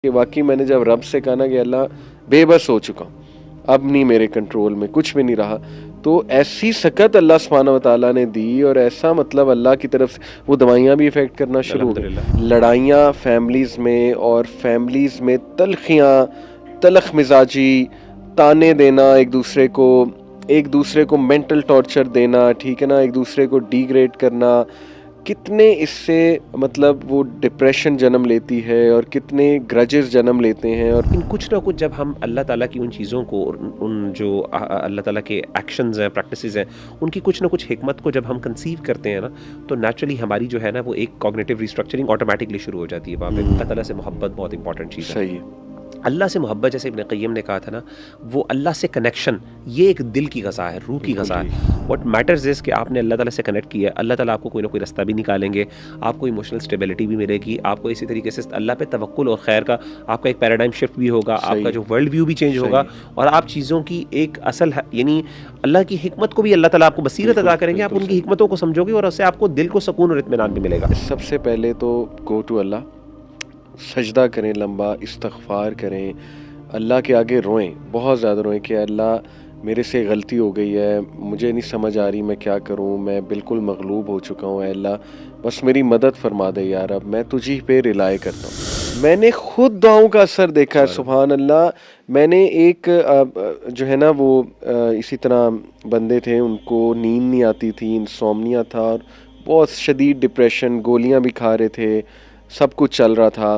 कि वाकई मैंने जब रब से कहा ना कि अल्लाह बेबस हो चुका हूँ, अब नहीं मेरे कंट्रोल में, कुछ भी नहीं रहा। तो ऐसी सकत अल्लाह सुब्हानहू व तआला ने दी और ऐसा मतलब अल्लाह की तरफ से वो दवाइयाँ भी इफ़ेक्ट करना शुरू हो अल्हम्दुलिल्लाह। गई। लड़ाइयाँ फैमिलीज़ में और फैमिलीज़ में तलख़ियाँ, तलख़ मिज़ाजी, ताने देना एक दूसरे को मेंटल टॉर्चर देना, ठीक है ना? एक दूसरे को डिग्रेड करना, कितने इससे मतलब वो डिप्रेशन जन्म लेती है और कितने ग्रजेस जन्म लेते हैं। और लेकिन कुछ ना कुछ जब हम अल्लाह ताला की उन चीज़ों को और उन जो अल्लाह ताला के एक्शंस हैं, प्रैक्टिसेस हैं, उनकी कुछ ना कुछ हिकमत को जब हम कंसीव करते हैं ना, तो नेचुरली हमारी जो है ना वो एक कॉग्निटिव रिस्ट्रक्चरिंग ऑटोमेटिकली शुरू हो जाती है वहाँ पे। अल्लाह ताला से मोहब्बत बहुत इंपॉर्टेंट चीज़ है। सही है। अल्लाह से मोहब्बत, जैसे इब्न क़य्यिम ने कहा था ना, वो अल्लाह से कनेक्शन, ये एक दिल की ग़ज़ा है, रूह की बिल्कुल ग़ज़ा ठीक। है। व्हाट मैटर्स इज़ कि आपने अल्लाह ताला से कनेक्ट किया है, अल्लाह ताला आपको कोई ना कोई रास्ता भी निकालेंगे, आपको इमोशनल स्टेबिलिटी भी मिलेगी, आपको इसी तरीके से अल्लाह पे तवक्कुल और खैर का आपका एक पैराडाइम शिफ्ट भी होगा, सही आपका है। जो वर्ल्ड व्यू भी चेंज सही होगा है। और आप चीज़ों की एक असल यानी अल्लाह की हिकमत को भी अल्लाह ताला आपको बसीरत बिल्कुल, अता करेंगे, आप बिल्कुल उनकी सही। हिकमतों को समझोगे और उससे आपको दिल को सुकून और इत्मीनान भी मिलेगा। सबसे पहले तो गो टू अल्लाह, सजदा करें लंबा, इस्तग़फ़ार करें, अल्लाह के आगे रोएं, बहुत ज़्यादा रोएं कि अल्लाह मेरे से गलती हो गई है, मुझे नहीं समझ आ रही मैं क्या करूं, मैं बिल्कुल मग़लूब हो चुका हूं, ऐ अल्लाह बस मेरी मदद फरमा दे यार, अब मैं तुझी पे रिलाय करता हूं। मैंने खुद दुआओं का असर देखा है, सुभान अल्लाह। मैंने एक जो है ना वो इसी तरह बंदे थे, उनको नींद नहीं आती थी, इंसोम्निया था और बहुत शदीद डिप्रेशन, गोलियां भी खा रहे थे, सब कुछ चल रहा था।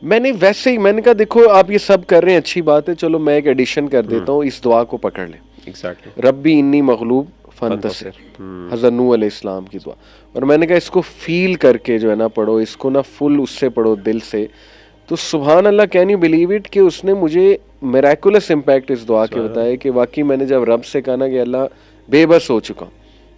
मैंने वैसे ही मैंने कहा देखो आप ये सब कर रहे हैं, अच्छी बात है, चलो मैं एक एडिशन कर देता हूँ, इस दुआ को पकड़ लें, एग्ज़ैक्टली। रब्बी इन्नी मगलूब फंतसिर, फंतसिर। हज़रत नूह अलैहिस्सलाम की दुआ। और मैंने कहा इसको फील करके जो है ना पढ़ो, इसको ना फुल उससे पढ़ो दिल से। तो सुभान अल्लाह, कैन यू बिलीव इट कि उसने मुझे मिरेकुलस इम्पैक्ट इस दुआ के सुभान अल्लाह। बताया कि वाकई मैंने जब रब से कहा ना कि अल्लाह बेबस हो चुका हूँ,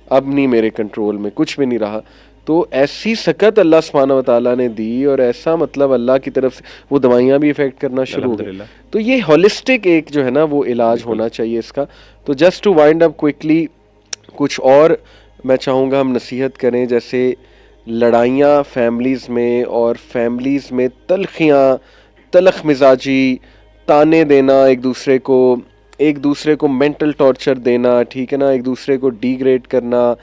अब नहीं मेरे कंट्रोल में, कुछ भी नहीं रहा। तो ऐसी सकत अल्लाह सुब्हानहू व तआला ने दी और ऐसा मतलब अल्लाह की तरफ से वो दवाइयाँ भी इफ़ेक्ट करना शुरू हो गई। अल्हम्दुलिल्लाह। तो ये होलिस्टिक एक जो है ना वो इलाज बिल्कुल। होना चाहिए इसका। तो just to wind up quickly, कुछ और मैं चाहूँगा हम नसीहत करें, जैसे लड़ाइयाँ फैमिलीज़ में और फैमिलीज़ में तलख़ियाँ, तलख़ मिज़ाजी, ताने देना, एक दूसरे को मेंटल टॉर्चर देना, ठीक है ना? एक दूसरे को डिग्रेड करना,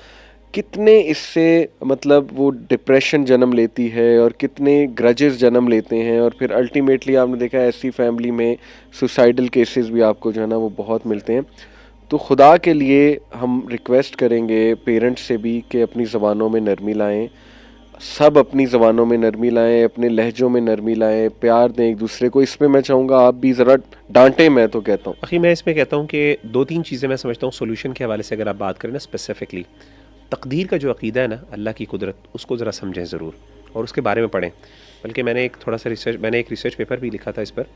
कितने इससे मतलब वो डिप्रेशन जन्म लेती है और कितने ग्रजेस जन्म लेते हैं। और फिर अल्टीमेटली आपने देखा है ऐसी फैमिली में सुसाइडल केसेस भी आपको जो है ना वो बहुत मिलते हैं। तो खुदा के लिए हम रिक्वेस्ट करेंगे पेरेंट्स से भी कि अपनी ज़बानों में नरमी लाएं, सब अपनी ज़बानों में नरमी लाएं, अपने लहजों में नरमी लाएं, प्यार दें एक दूसरे को। इसमें मैं चाहूँगा आप भी ज़रा डांटें, मैं तो कहता हूँ। आखिर मैं इसमें कहता हूँ कि 2-3 चीज़ें मैं समझता हूँ सॉल्यूशन के हवाले से, अगर आप बात करें ना स्पेसिफिकली, तकदीर का जो अकीदा है ना, अल्लाह की कुदरत, उसको ज़रा समझें ज़रूर और उसके बारे में पढ़ें। बल्कि मैंने एक रिसर्च पेपर भी लिखा था इस पर,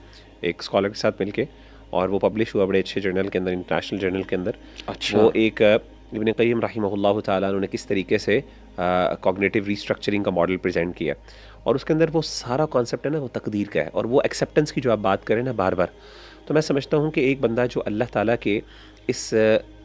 एक स्कॉलर के साथ मिलके, और वो पब्लिश हुआ बड़े अच्छे जर्नल के अंदर, इंटरनेशनल जर्नल के अंदर। अच्छा। वो एक इब्न क़य्यिम रहमहुल्लाह ताला उन्होंने किस तरीके से कॉग्निटिव रीस्ट्रक्चरिंग का मॉडल प्रेजेंट किया, और उसके अंदर वो सारा कॉन्सेप्ट है ना वो तकदीर का है, और वो एक्सेप्टेंस की जो आप बात करें ना बार बार, तो मैं समझता हूँ कि एक बंदा जो अल्लाह ताला के इस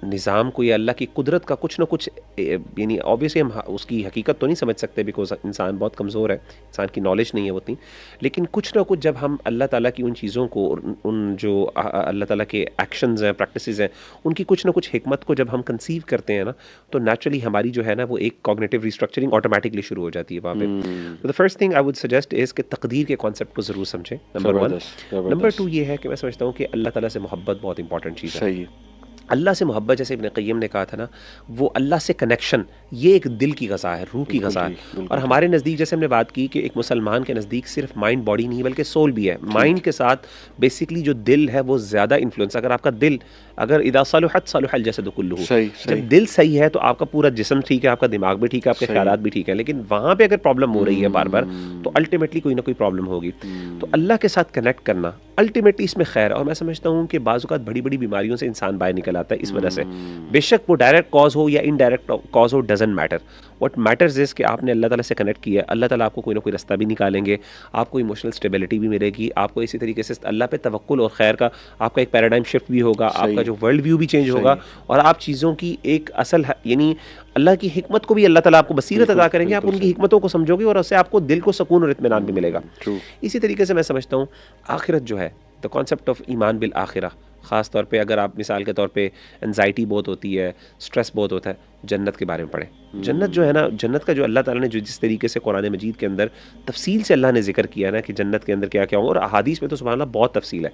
निज़ाम को या अल्लाह की कुदरत का कुछ ना कुछ यानी ऑब्वियसली हम उसकी हकीकत तो नहीं समझ सकते, बिकॉज इंसान बहुत कमज़ोर है, इंसान की नॉलेज नहीं है वो उतनी, लेकिन कुछ ना कुछ जब हम अल्लाह ताला की उन चीज़ों को और उन जो अल्लाह ताला के एक्शंस हैं, प्रैक्टिसेस हैं, उनकी कुछ ना कुछ हिकमत को जब हम कंसीव करते हैं ना, तो नेचुरली हमारी जो है ना वो एक कॉग्निटिव रिस्ट्रक्चरिंग ऑटोमेटिकली शुरू हो जाती है वहाँ पे। तो the first thing I would suggest is कि तकदीर के कॉन्सेप्ट को ज़रूर समझें, नंबर 1। ज़बरदस्त, नंबर 2 ज़बरदस्त। ये है कि मैं समझता हूँ कि अल्लाह ताला से मोहब्बत बहुत इंपॉर्टेंट चीज़ है। सही है। अल्लाह से मोहब्बत, जैसे इब्न क़य्यिम ने कहा था ना, वो अल्लाह से कनेक्शन, ये एक दिल की ग़ज़ा है, रूह की बिल्कुल ग़ज़ा है। ठीक, और बिल्कुल ठीक। हमारे नज़दीक, जैसे हमने बात की कि एक मुसलमान के नज़दीक सिर्फ माइंड बॉडी नहीं बल्कि सोल भी है। माइंड ठीक। के साथ बेसिकली जो दिल है वो ज़्यादा इन्फ्लुएंस, अगर आपका दिल, अगर इज़ा सलुहत सलुहल जसदु कुल्लुहु, सही, सही, जब दिल सही है तो आपका पूरा जिस्म ठीक है, आपका दिमाग भी ठीक है, आपके सही। ख़यालात भी ठीक है। लेकिन वहाँ पे अगर प्रॉब्लम हो रही है बार बार, तो हम्म, अल्टीमेटली कोई ना कोई प्रॉब्लम होगी। तो हम्म, अल्लाह के साथ कनेक्ट करना अल्टीमेटली इसमें खैर है, और मैं समझता हूँ कि बाज़ औक़ात बड़ी बड़ी बीमारियों से इंसान बाहर निकल आता है इस वजह से। हम्म, बेशक वो डायरेक्ट कॉज हो या इनडायरेक्ट कॉज हो, doesn't matter, what matters is कि आपने अल्लाह ताला से कनेक्ट किया है, अल्लाह ताला आपको कोई ना कोई रास्ता भी निकालेंगे, आपको इमोशनल स्टेबिलिटी भी मिलेगी, आपको इसी तरीके से अल्लाह पे तवक्कुल और खैर का आपका एक पैराडाइम शिफ्ट भी होगा, आपका सही, जो वर्ल्ड व्यू भी चेंज होगा, सही। और आप चीज़ों की एक असल यानी अल्लाह की हिकमत को भी अल्लाह ताला आपको बसीरत बिल्कुल, अता करेंगे, आप बिल्कुल उनकी सही। हिकमतों को समझोगे और उससे आपको दिल को सुकून और इत्मीनान भी मिलेगा। ट्रू। इसी तरीके से मैं समझता हूँ आखिरत जो है, द कॉन्सेप्ट ऑफ ईमान बिल आखिरा, ख़ास तौर पे अगर आप मिसाल के तौर पे एनजाइटी बहुत होती है, स्ट्रेस बहुत होता है, जन्नत के बारे में पढ़ें। जन्नत जो है ना, जन्नत का जो अल्लाह ताला ने जो जिस तरीके से कुरान मजीद के अंदर तफसील से अल्लाह ने जिक्र किया ना कि जन्नत के अंदर क्या क्या होगा, और अहादीस में तो सुभान अल्लाह बहुत तफसील है।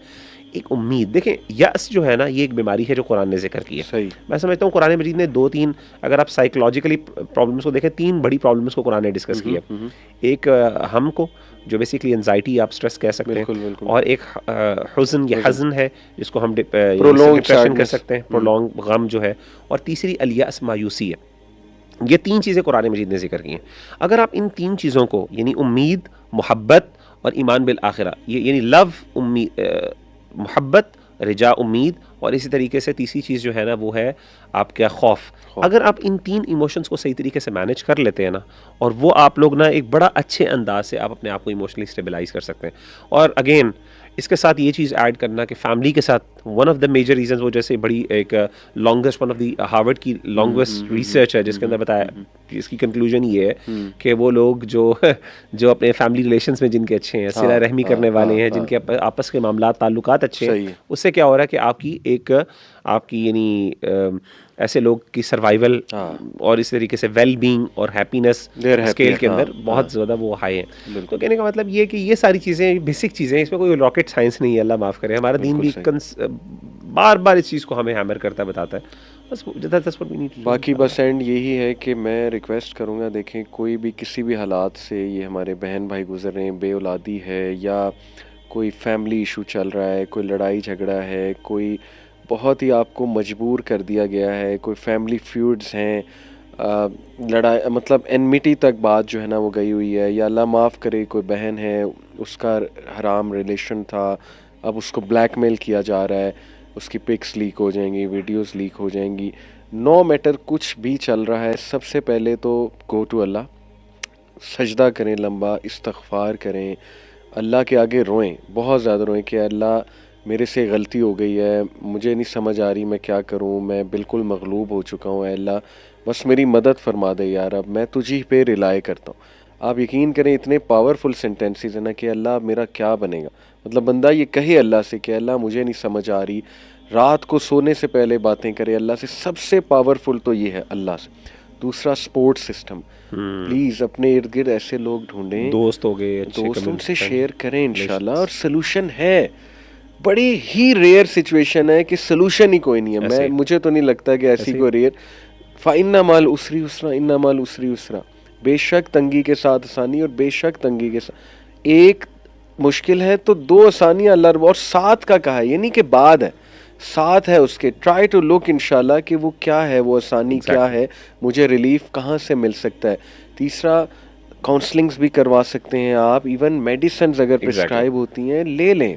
एक उम्मीद देखें, यअस जो है ना, ये एक बीमारी है जो कुरान ने जिक्र की है। सही। मैं समझता हूँ कुरान मजीद ने 2-3, अगर आप साइकोलॉजिकली प्रॉब्लम्स को देखें, 3 बड़ी प्रॉब्लम्स को कुरान ने डिस्कस किया। एक हम को जो बेसिकली एनजाइटी आप स्ट्रेस कह सकते हैं, बिल्कुल, बिल्कुल। और एक हुज़न या हुज़्न। हज़न है जिसको हम प्रोलॉन्ग्ड डिप्रेशन कह सैडनेस। सकते हैं, प्रोलॉन्ग गम जो है, और तीसरी अल-यअस मायूसी है। ये 3 चीज़ें कुरान मजीद ने जिक्र की हैं। अगर आप इन 3 चीज़ों को यानी उम्मीद, मोहब्बत और ईमान बिल आखिरा, ये यानी लव, मोहब्बत, रिजा, उम्मीद, और इसी तरीके से तीसरी चीज़ जो है ना वो है आपका खौफ, अगर आप इन 3 इमोशंस को सही तरीके से मैनेज कर लेते हैं ना, और वो आप लोग ना एक बड़ा अच्छे अंदाज से आप अपने आप को इमोशनली स्टेबलाइज कर सकते हैं। और अगेन इसके साथ ये चीज़ ऐड करना कि फैमिली के साथ one of the major reasons, वो जैसे बड़ी एक longest, one of the Harvard की लॉन्गेस्ट रिसर्च है जिसके अंदर बताया कि इसकी कंक्लूजन ये है कि वो लोग जो जो अपने फैमिली रिलेशंस में जिनके अच्छे हैं, सिला रहमी करने वाले हैं, जिनके आपस के मामला ताल्लुकात अच्छे हैं, उससे क्या हो रहा है कि आपकी एक आपकी यानी ऐसे लोग की सर्वाइवल और इस तरीके से वेल बीइंग और हैप्पीनेस स्केल के अंदर बहुत ज़्यादा वो हाई है। तो कहने का मतलब ये है कि ये सारी चीज़ें बेसिक चीज़ें हैं, इसमें कोई रॉकेट साइंस नहीं है, अल्लाह माफ़ करे। हमारा दीन भी बार बार इस चीज़ को हमें हैमर करता बताता है, बस बाकी बस एंड यही है कि मैं रिक्वेस्ट करूँगा, देखें कोई भी किसी भी हालात से, ये हमारे बहन भाई गुजर रहे हैं, बेऔलादी है या कोई फैमिली इशू चल रहा है, कोई लड़ाई झगड़ा है, कोई बहुत ही आपको मजबूर कर दिया गया है, कोई फैमिली फ्यूड्स हैं, लड़ाई मतलब एनमिटी तक बात जो है ना वो गई हुई है, या अल्लाह माफ़ करे कोई बहन है उसका हराम रिलेशन था, अब उसको ब्लैकमेल किया जा रहा है, उसकी पिक्स लीक हो जाएंगी, वीडियोस लीक हो जाएंगी, नो मैटर कुछ भी चल रहा है, सबसे पहले तो गो टू अल्लाह, सजदा करें लंबा, इस्तग़फ़ार करें, अल्लाह के आगे रोएं, बहुत ज़्यादा रोएं कि अल्लाह मेरे से गलती हो गई है, मुझे नहीं समझ आ रही मैं क्या करूं, मैं बिल्कुल मगलूब हो चुका हूं, अल्लाह बस मेरी मदद फरमा दे यार, अब मैं तुझी पे रिलाय करता हूं। आप यकीन करें इतने पावरफुल सेंटेंसेस है ना कि अल्लाह मेरा क्या बनेगा, मतलब बंदा ये कहे अल्लाह से कि अल्लाह मुझे नहीं समझ आ रही, रात को सोने से पहले बातें करे अल्लाह से, सबसे पावरफुल तो ये है अल्लाह से। दूसरा स्पोर्ट सिस्टम, प्लीज़ अपने इर्द गिर्द ऐसे लोग ढूंढें, दोस्त हो गए, दोस्त उनसे शेयर करें इंशाल्लाह, और सोल्यूशन है। बड़ी ही रेयर सिचुएशन है कि सोल्यूशन ही कोई नहीं है, मुझे तो नहीं लगता कि ऐसी कोई रेयर, इन्ना माल उसरी उसरा, इन्ना माल उसरी उसरा, बेशक तंगी के साथ आसानी और बेशक तंगी के साथ एक मुश्किल है तो 2 आसानियां अल्लाह, और साथ का कहा है, ये नहीं कि बाद है, साथ है उसके, ट्राई टू लुक इंशाल्लाह कि वो क्या है, वो आसानी क्या है, मुझे रिलीफ कहाँ से मिल सकता है। तीसरा काउंसलिंग्स भी करवा सकते हैं आप, इवन मेडिसिन अगर प्रिस्क्राइब होती हैं ले लें,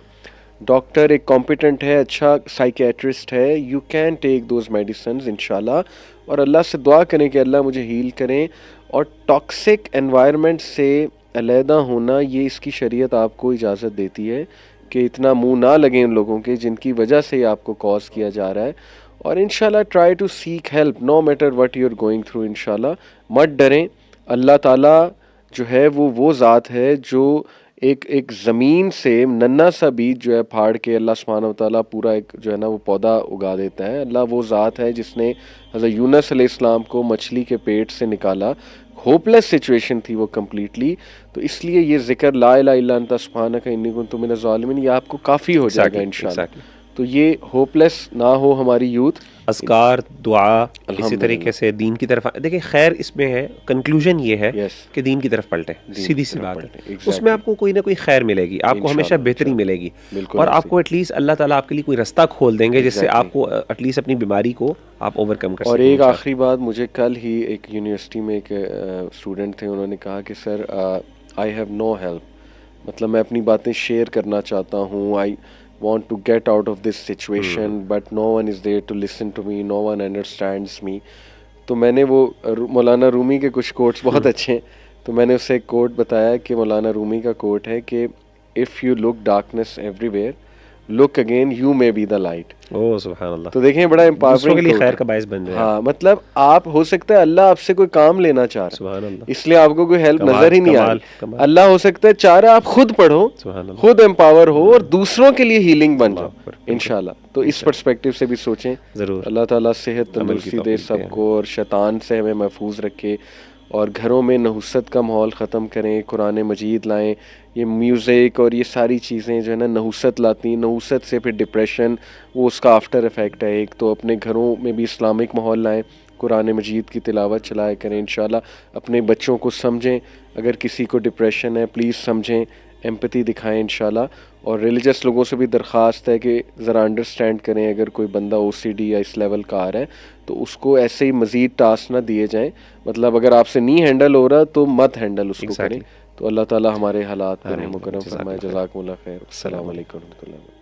डॉक्टर एक कॉम्पिटेंट है, अच्छा साइकेट्रिस्ट है, you can take those medicine इंशाल्लाह, और अल्लाह से दुआ करें कि अल्लाह मुझे हील करें। और टॉक्सिक एनवायरनमेंट से अलहदा होना, ये इसकी शरीयत आपको इजाज़त देती है कि इतना मुंह ना लगे उन लोगों के जिनकी वजह से आपको कॉज किया जा रहा है, और इंशाल्लाह try to seek help no matter what you are going through, इंशाल्लाह मत डरें। अल्लाह ताला जो है वो ज़ात है जो एक ज़मीन से नन्ना सा बीज जो है फाड़ के अल्लाह सुब्हानहू व तआला पूरा एक जो है ना वो पौधा उगा देता है। अल्लाह वो ज़ात है जिसने हज़रत यूनुस अलैहिस्सलाम को मछली के पेट से निकाला, होपलेस सिचुएशन थी वो कम्प्लीटली, तो इसलिए ये ज़िक्र ला इलाहा इल्ला अंता सुब्हानका इन्नी कुन्तु मिनज़ ज़ालिमीन ये आपको काफ़ी हो जाएगा इंशाअल्लाह। तो ये होपलेस ना हो हमारी यूथ, अज़कार, दुआ, इसी तरीके से दीन की तरफ देखिए। खैर इसमें है कंक्लूजन ये है कि दीन की तरफ पलटे, सीधी सी बात है, उसमें आपको कोई ना कोई खैर मिलेगी, आपको हमेशा बेहतरी मिलेगी, और आपको एटलीस्ट अल्लाह ताला आपके लिए कोई रास्ता खोल देंगे जिससे आपको एटलीस्ट अपनी बीमारी को आप ओवरकम कर सकें। और एक आखिरी बात, मुझे कल ही एक यूनिवर्सिटी में एक स्टूडेंट थे, उन्होंने कहा कि sir I have no help, मतलब मैं अपनी बातें शेयर करना चाहता हूँ, आई want to get out of this situation but no one is there to listen to me, no one understands me। तो मैंने वो मौलाना रूमी के कुछ कोट्स बहुत अच्छे हैं, तो मैंने उससे एक कोट बताया कि मौलाना रूमी का कोट है कि if you look darkness everywhere, look again, you may be the light. Oh सुभान अल्लाह। तो देखें बड़ा दूसरों के एम्पावरिंग लिए कोट खैर है। का बायस बन जाए आप। हाँ, मतलब आप हो सकता है अल्लाह आपसे कोई काम लेना चाह रहा सुभान है, अल्लाह। इसलिए आपको कोई हेल्प कमाल नजर ही नहीं आ कमाल रही। कमाल। अल्लाह हो सकता है चाह रहा है आप खुद पढ़ो, सुभान अल्लाह। खुद एम्पावर हो और दूसरों के लिए हीलिंग बन अल्लाह जाओ अकबर, बिल्कुल। इंशाल्लाह। तो इस इंशाल्लाह। पर्सपेक्टिव से भी सोचें। ज़रूर। अल्लाह ताला सेहत अमल की तंदुरुस्ती दे तौफीक दे हमें। सबको और शैतान से हमें महफूज रखे, और घरों में नहुसत का माहौल ख़त्म करें, कुरान मजीद लाएं। ये म्यूज़िक और ये सारी चीज़ें जो है ना नहुसत लाती हैं, नहुसत से फिर डिप्रेशन, वो उसका आफ्टर इफ़ेक्ट है एक। तो अपने घरों में भी इस्लामिक माहौल लाएं, कुरान मजीद की तिलावत चलाया करें इंशाल्लाह। अपने बच्चों को समझें, अगर किसी को डिप्रेशन है प्लीज़ समझें, एम्पैथी दिखाएं इंशाल्लाह। और रिलीजियस लोगों से भी दरख्वास्त है कि ज़रा अंडरस्टैंड करें, अगर कोई बंदा OCD या इस लेवल का आ रहा है तो उसको ऐसे ही मज़ीद टास्क ना दिए जाएं। मतलब अगर आपसे नहीं हैंडल हो रहा तो मत हैंडल उसको करें। एग्जैक्टली। तो अल्लाह ताला हमारे हालात को आमीन मुकर्रम फरमाए। जज़ाकल्लाह खैर। जज़ाकुमुल्लाह खैर। अस्सलाम अस्सलाम वालेकुम रहमतुल्लाह।